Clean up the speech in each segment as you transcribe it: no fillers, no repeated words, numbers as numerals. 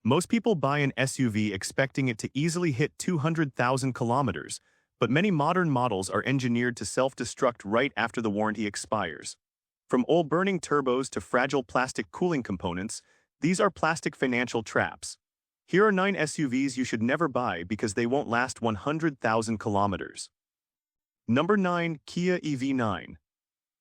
Most people buy an SUV expecting it to easily hit 200,000 kilometers, but many modern models are engineered to self-destruct right after the warranty expires. From oil-burning turbos to fragile plastic cooling components, these are plastic financial traps. Here are 9 SUVs you should never buy because they won't last 100,000 kilometers. Number 9. Kia EV9.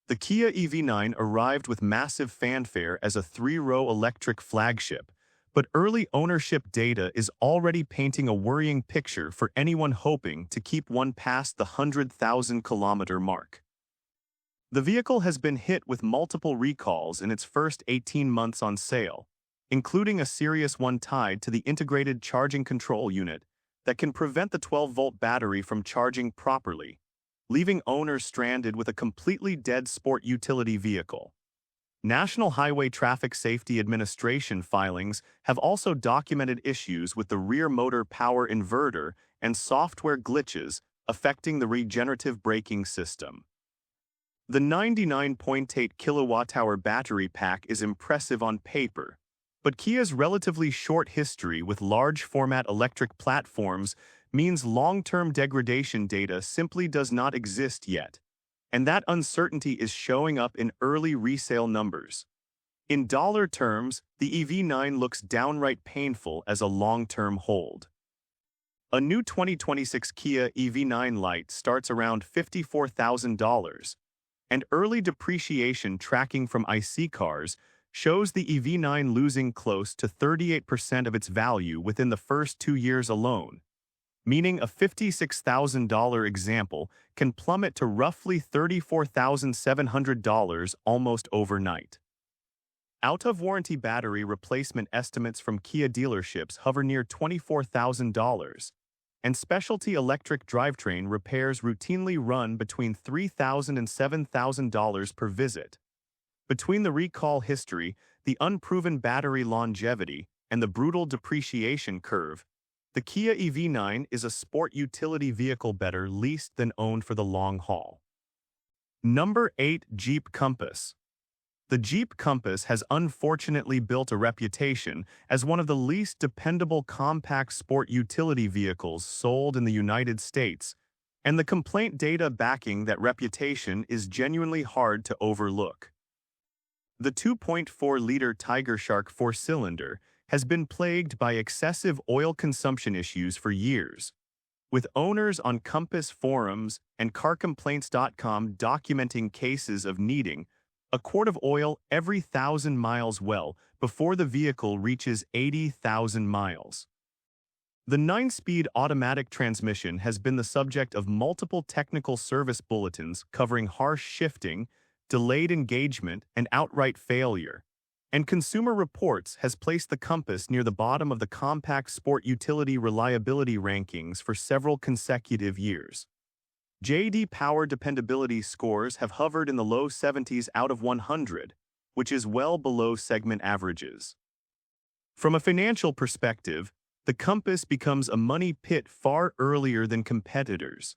The Kia EV9 arrived with massive fanfare as a 3-row electric flagship, but early ownership data is already painting a worrying picture for anyone hoping to keep one past the 100,000-kilometer mark. The vehicle has been hit with multiple recalls in its first 18 months on sale, including a serious one tied to the integrated charging control unit that can prevent the 12-volt battery from charging properly, leaving owners stranded with a completely dead sport utility vehicle. National Highway Traffic Safety Administration filings have also documented issues with the rear motor power inverter and software glitches affecting the regenerative braking system. The 99.8 kilowatt-hour battery pack is impressive on paper, but Kia's relatively short history with large-format electric platforms means long-term degradation data simply does not exist yet, and that uncertainty is showing up in early resale numbers. In dollar terms, the EV9 looks downright painful as a long-term hold. A new 2026 Kia EV9 Lite starts around $54,000, and early depreciation tracking from IC cars shows the EV9 losing close to 38% of its value within the first 2 years alone, meaning a $56,000 example can plummet to roughly $34,700 almost overnight. Out-of-warranty battery replacement estimates from Kia dealerships hover near $24,000, and specialty electric drivetrain repairs routinely run between $3,000 and $7,000 per visit. Between the recall history, the unproven battery longevity, and the brutal depreciation curve, the Kia EV9 is a sport utility vehicle better leased than owned for the long haul. Number 8. Jeep Compass. The Jeep Compass has unfortunately built a reputation as one of the least dependable compact sport utility vehicles sold in the United States, and the complaint data backing that reputation is genuinely hard to overlook. The 2.4-liter Tiger Shark 4-cylinder has been plagued by excessive oil consumption issues for years, with owners on Compass forums and carcomplaints.com documenting cases of needing a quart of oil every 1,000 miles well before the vehicle reaches 80,000 miles. The 9-speed automatic transmission has been the subject of multiple technical service bulletins covering harsh shifting, delayed engagement, and outright failure, and Consumer Reports has placed the Compass near the bottom of the compact sport utility reliability rankings for several consecutive years. J.D. Power dependability scores have hovered in the low 70s out of 100, which is well below segment averages. From a financial perspective, the Compass becomes a money pit far earlier than competitors.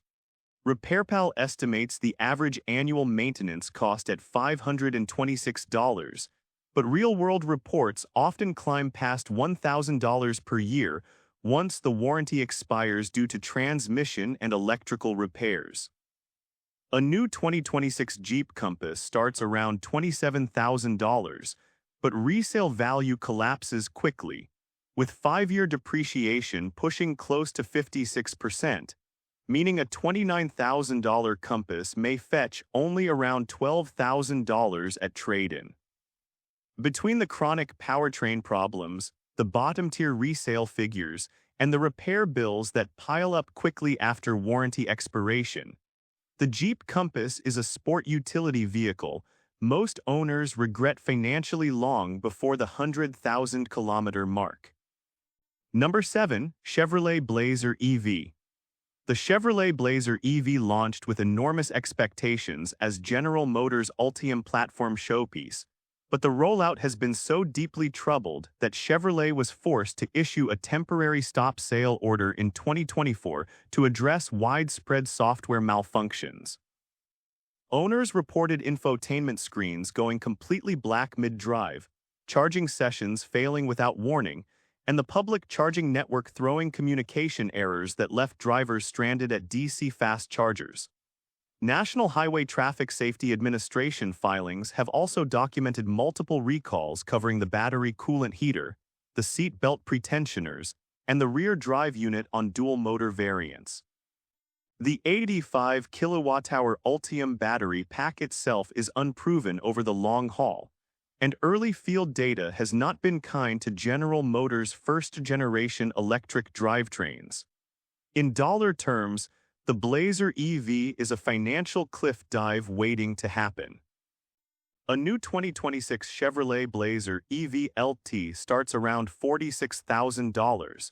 RepairPal estimates the average annual maintenance cost at $526, but real-world reports often climb past $1,000 per year once the warranty expires due to transmission and electrical repairs. A new 2026 Jeep Compass starts around $27,000, but resale value collapses quickly, with 5-year depreciation pushing close to 56%, meaning a $29,000 Compass may fetch only around $12,000 at trade-in. Between the chronic powertrain problems, the bottom-tier resale figures, and the repair bills that pile up quickly after warranty expiration, the Jeep Compass is a sport utility vehicle most owners regret financially long before the 100,000-kilometer mark. Number 7. Chevrolet Blazer EV. The Chevrolet Blazer EV launched with enormous expectations as General Motors' Ultium platform showpiece, but the rollout has been so deeply troubled that Chevrolet was forced to issue a temporary stop sale order in 2024 to address widespread software malfunctions. Owners reported infotainment screens going completely black mid-drive, charging sessions failing without warning, and the public charging network throwing communication errors that left drivers stranded at DC fast chargers. National Highway Traffic Safety Administration filings have also documented multiple recalls covering the battery coolant heater, the seat belt pretensioners, and the rear drive unit on dual-motor variants. The 85 kWh Ultium battery pack itself is unproven over the long haul, and early field data has not been kind to General Motors' first-generation electric drivetrains. In dollar terms, the Blazer EV is a financial cliff dive waiting to happen. A new 2026 Chevrolet Blazer EV LT starts around $46,000,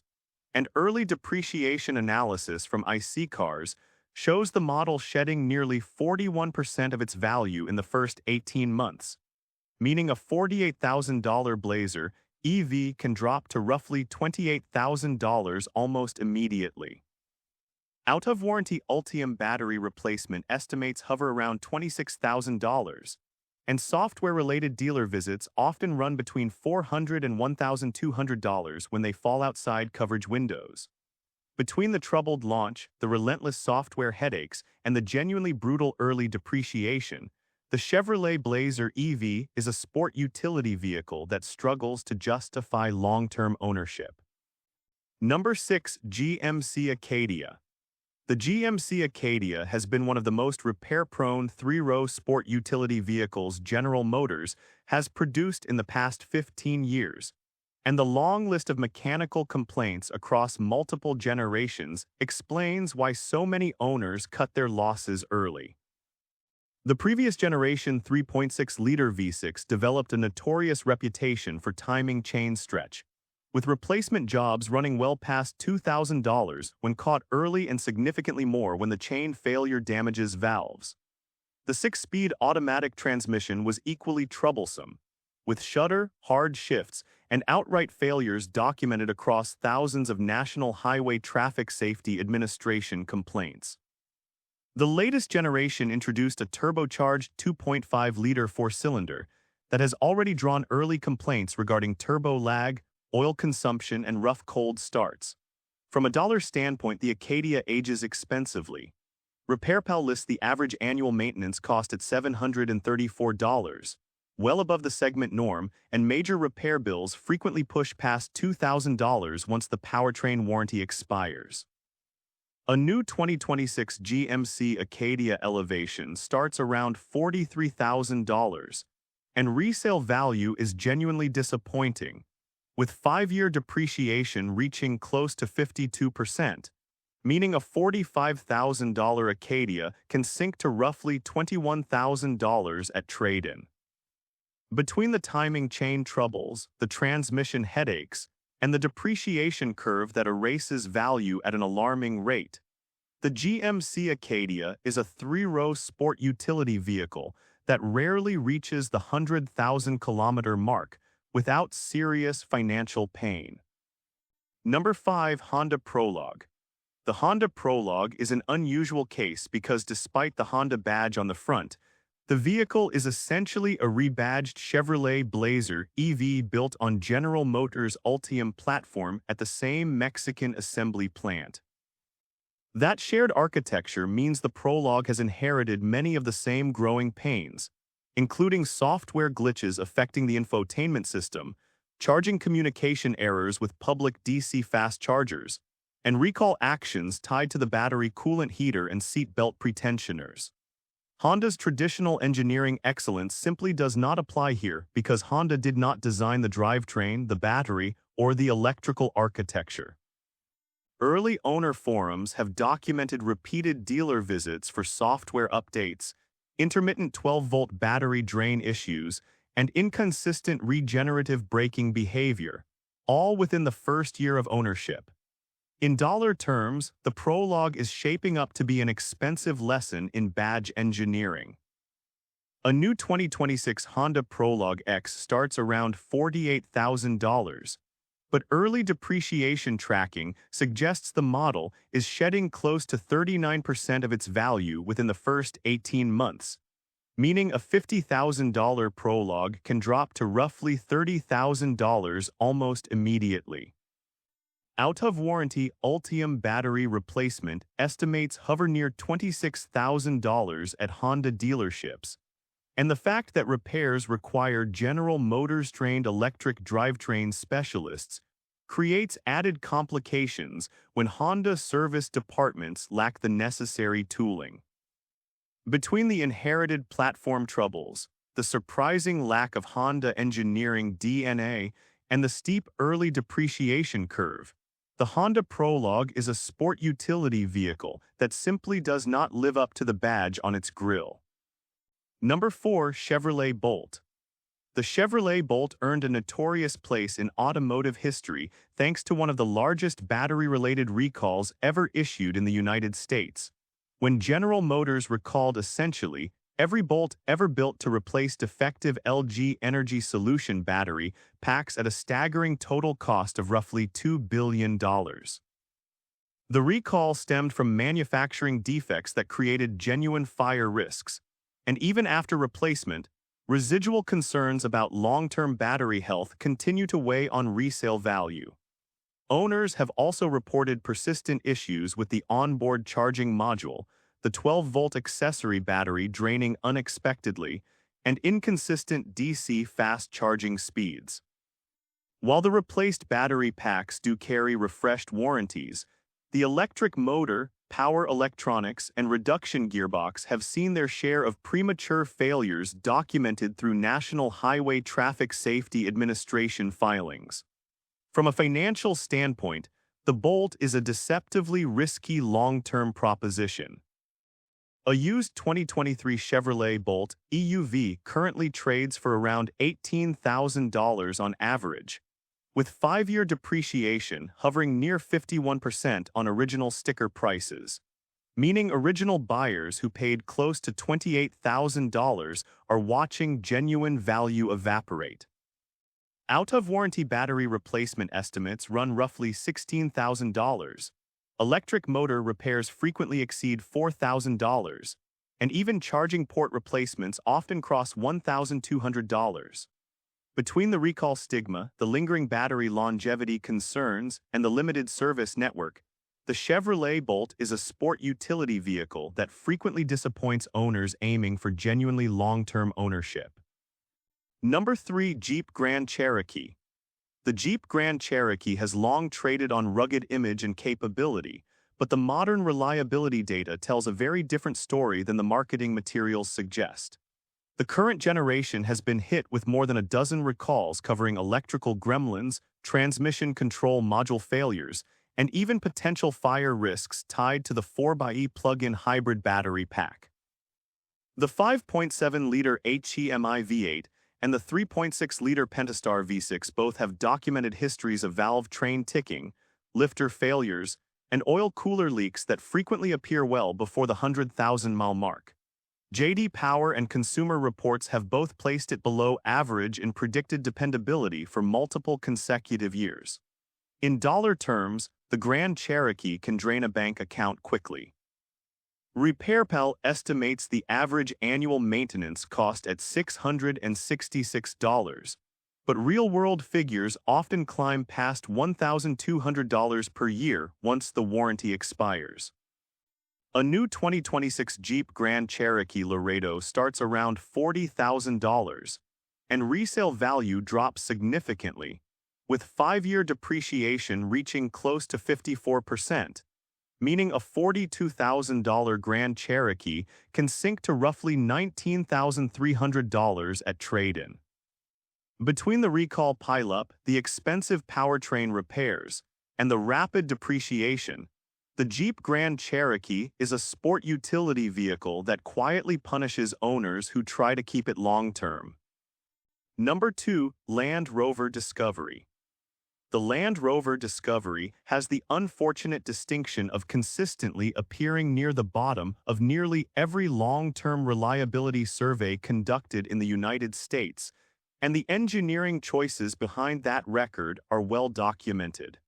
and early depreciation analysis from IC Cars shows the model shedding nearly 41% of its value in the first 18 months, meaning a $48,000 Blazer EV can drop to roughly $28,000 almost immediately. Out-of-warranty Ultium battery replacement estimates hover around $26,000, and software-related dealer visits often run between $400 and $1,200 when they fall outside coverage windows. Between the troubled launch, the relentless software headaches, and the genuinely brutal early depreciation, the Chevrolet Blazer EV is a sport utility vehicle that struggles to justify long-term ownership. Number 6. GMC Acadia. The GMC Acadia has been one of the most repair-prone three-row sport utility vehicles General Motors has produced in the past 15 years, and the long list of mechanical complaints across multiple generations explains why so many owners cut their losses early. The previous generation 3.6-liter V6 developed a notorious reputation for timing chain stretch, with replacement jobs running well past $2,000 when caught early and significantly more when the chain failure damages valves. The 6-speed automatic transmission was equally troublesome, with shudder, hard shifts, and outright failures documented across thousands of National Highway Traffic Safety Administration complaints. The latest generation introduced a turbocharged 2.5-liter four-cylinder that has already drawn early complaints regarding turbo lag, oil consumption, and rough cold starts. From a dollar standpoint, the Acadia ages expensively. RepairPal lists the average annual maintenance cost at $734, well above the segment norm, and major repair bills frequently push past $2,000 once the powertrain warranty expires. A new 2026 GMC Acadia Elevation starts around $43,000, and resale value is genuinely disappointing, with 5-year depreciation reaching close to 52%, meaning a $45,000 Acadia can sink to roughly $21,000 at trade-in. Between the timing chain troubles, the transmission headaches, and the depreciation curve that erases value at an alarming rate, the GMC Acadia is a three-row sport utility vehicle that rarely reaches the 100,000-kilometer mark without serious financial pain. Number 5. Honda Prologue. The Honda Prologue is an unusual case because despite the Honda badge on the front, the vehicle is essentially a rebadged Chevrolet Blazer EV built on General Motors' Ultium platform at the same Mexican assembly plant. That shared architecture means the Prologue has inherited many of the same growing pains, including software glitches affecting the infotainment system, charging communication errors with public DC fast chargers, and recall actions tied to the battery coolant heater and seat belt pretensioners. Honda's traditional engineering excellence simply does not apply here because Honda did not design the drivetrain, the battery, or the electrical architecture. Early owner forums have documented repeated dealer visits for software updates, intermittent 12-volt battery drain issues, and inconsistent regenerative braking behavior, all within the first year of ownership. In dollar terms, the Prologue is shaping up to be an expensive lesson in badge engineering. A new 2026 Honda Prologue X starts around $48,000, but early depreciation tracking suggests the model is shedding close to 39% of its value within the first 18 months, meaning a $50,000 Prologue can drop to roughly $30,000 almost immediately. Out-of-warranty Ultium battery replacement estimates hover near $26,000 at Honda dealerships, and the fact that repairs require General Motors-trained electric drivetrain specialists creates added complications when Honda service departments lack the necessary tooling. Between the inherited platform troubles, the surprising lack of Honda engineering DNA, and the steep early depreciation curve, the Honda Prologue is a sport utility vehicle that simply does not live up to the badge on its grille. Number 4. Chevrolet Bolt. The Chevrolet Bolt earned a notorious place in automotive history thanks to one of the largest battery-related recalls ever issued in the United States, when General Motors recalled essentially every Bolt ever built to replace defective LG Energy Solution battery packs at a staggering total cost of roughly $2 billion. The recall stemmed from manufacturing defects that created genuine fire risks, and even after replacement, residual concerns about long-term battery health continue to weigh on resale value. Owners have also reported persistent issues with the onboard charging module, the 12-volt accessory battery draining unexpectedly, and inconsistent DC fast charging speeds. While the replaced battery packs do carry refreshed warranties, the electric motor, power electronics, and reduction gearbox have seen their share of premature failures documented through National Highway Traffic Safety Administration filings. From a financial standpoint, the Bolt is a deceptively risky long-term proposition. A used 2023 Chevrolet Bolt EUV currently trades for around $18,000 on average, with 5-year depreciation hovering near 51% on original sticker prices, meaning original buyers who paid close to $28,000 are watching genuine value evaporate. Out-of-warranty battery replacement estimates run roughly $16,000. Electric motor repairs frequently exceed $4,000, and even charging port replacements often cross $1,200. Between the recall stigma, the lingering battery longevity concerns, and the limited service network, the Chevrolet Bolt is a sport utility vehicle that frequently disappoints owners aiming for genuinely long-term ownership. Number 3. Jeep Grand Cherokee. The Jeep Grand Cherokee has long traded on rugged image and capability, but the modern reliability data tells a very different story than the marketing materials suggest. The current generation has been hit with more than a dozen recalls covering electrical gremlins, transmission control module failures, and even potential fire risks tied to the 4xe plug-in hybrid battery pack. The 5.7-liter HEMI V8 and the 3.6-liter Pentastar V6 both have documented histories of valve train ticking, lifter failures, and oil cooler leaks that frequently appear well before the 100,000-mile mark. J.D. Power and Consumer Reports have both placed it below average in predicted dependability for multiple consecutive years. In dollar terms, the Grand Cherokee can drain a bank account quickly. RepairPal estimates the average annual maintenance cost at $666, but real-world figures often climb past $1,200 per year once the warranty expires. A new 2026 Jeep Grand Cherokee Laredo starts around $40,000, and resale value drops significantly, with 5-year depreciation reaching close to 54%. Meaning a $42,000 Grand Cherokee can sink to roughly $19,300 at trade-in. Between the recall pileup, the expensive powertrain repairs, and the rapid depreciation, the Jeep Grand Cherokee is a sport utility vehicle that quietly punishes owners who try to keep it long-term. Number 2. Land Rover Discovery. The Land Rover Discovery has the unfortunate distinction of consistently appearing near the bottom of nearly every long-term reliability survey conducted in the United States, and the engineering choices behind that record are well documented.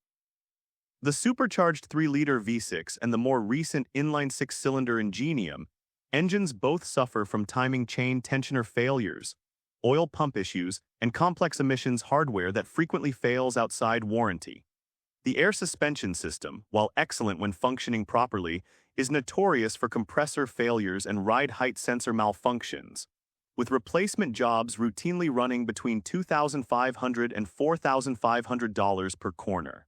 The supercharged 3-liter V6 and the more recent inline 6-cylinder Ingenium engines both suffer from timing chain tensioner failures, oil pump issues, and complex emissions hardware that frequently fails outside warranty. The air suspension system, while excellent when functioning properly, is notorious for compressor failures and ride height sensor malfunctions, with replacement jobs routinely running between $2,500 and $4,500 per corner.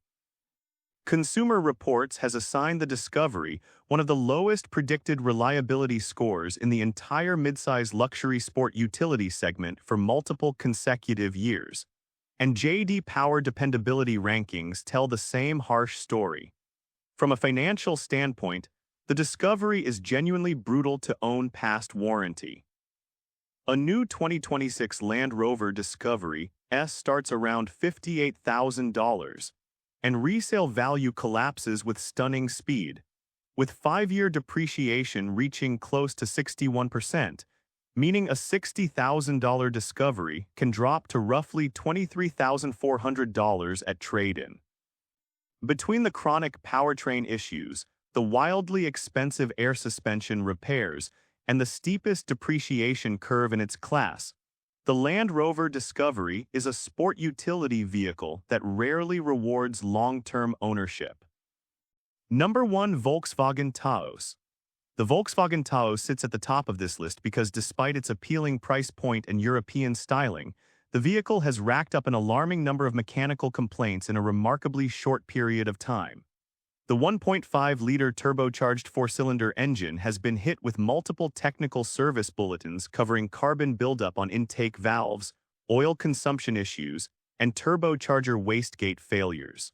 Consumer Reports has assigned the Discovery one of the lowest predicted reliability scores in the entire midsize luxury sport utility segment for multiple consecutive years, and J.D. Power dependability rankings tell the same harsh story. From a financial standpoint, the Discovery is genuinely brutal to own past warranty. A new 2026 Land Rover Discovery S starts around $58,000, and resale value collapses with stunning speed, with 5-year depreciation reaching close to 61%, meaning a $60,000 Discovery can drop to roughly $23,400 at trade-in. Between the chronic powertrain issues, the wildly expensive air suspension repairs, and the steepest depreciation curve in its class, the Land Rover Discovery is a sport utility vehicle that rarely rewards long-term ownership. Number 1. Volkswagen Taos. The Volkswagen Taos sits at the top of this list because despite its appealing price point and European styling, the vehicle has racked up an alarming number of mechanical complaints in a remarkably short period of time. The 1.5-liter turbocharged 4-cylinder engine has been hit with multiple technical service bulletins covering carbon buildup on intake valves, oil consumption issues, and turbocharger wastegate failures.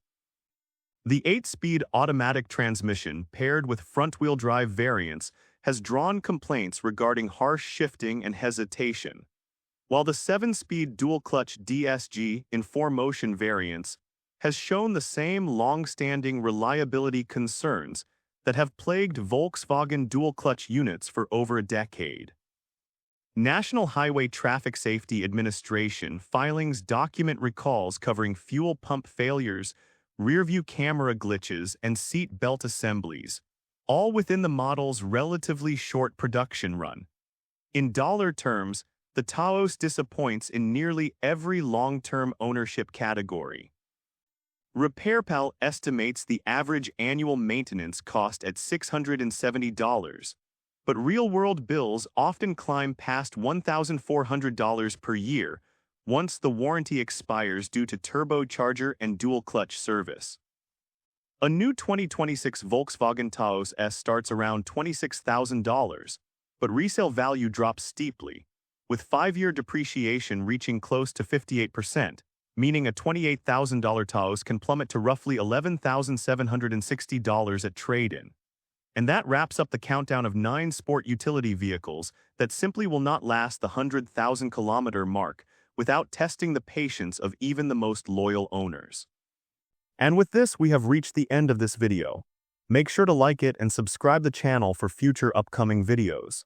The 8-speed automatic transmission paired with front-wheel drive variants has drawn complaints regarding harsh shifting and hesitation, while the 7-speed dual-clutch DSG in 4Motion variants has shown the same long-standing reliability concerns that have plagued Volkswagen dual-clutch units for over a decade. National Highway Traffic Safety Administration filings document recalls covering fuel pump failures, rearview camera glitches, and seat belt assemblies, all within the model's relatively short production run. In dollar terms, the Taos disappoints in nearly every long-term ownership category. RepairPal estimates the average annual maintenance cost at $670, but real-world bills often climb past $1,400 per year once the warranty expires due to turbocharger and dual-clutch service. A new 2026 Volkswagen Taos S starts around $26,000, but resale value drops steeply, with 5-year depreciation reaching close to 58%. Meaning a $28,000 Taos can plummet to roughly $11,760 at trade-in. And that wraps up the countdown of 9 sport utility vehicles that simply will not last the 100,000-kilometer mark without testing the patience of even the most loyal owners. And with this, we have reached the end of this video. Make sure to like it and subscribe the channel for future upcoming videos.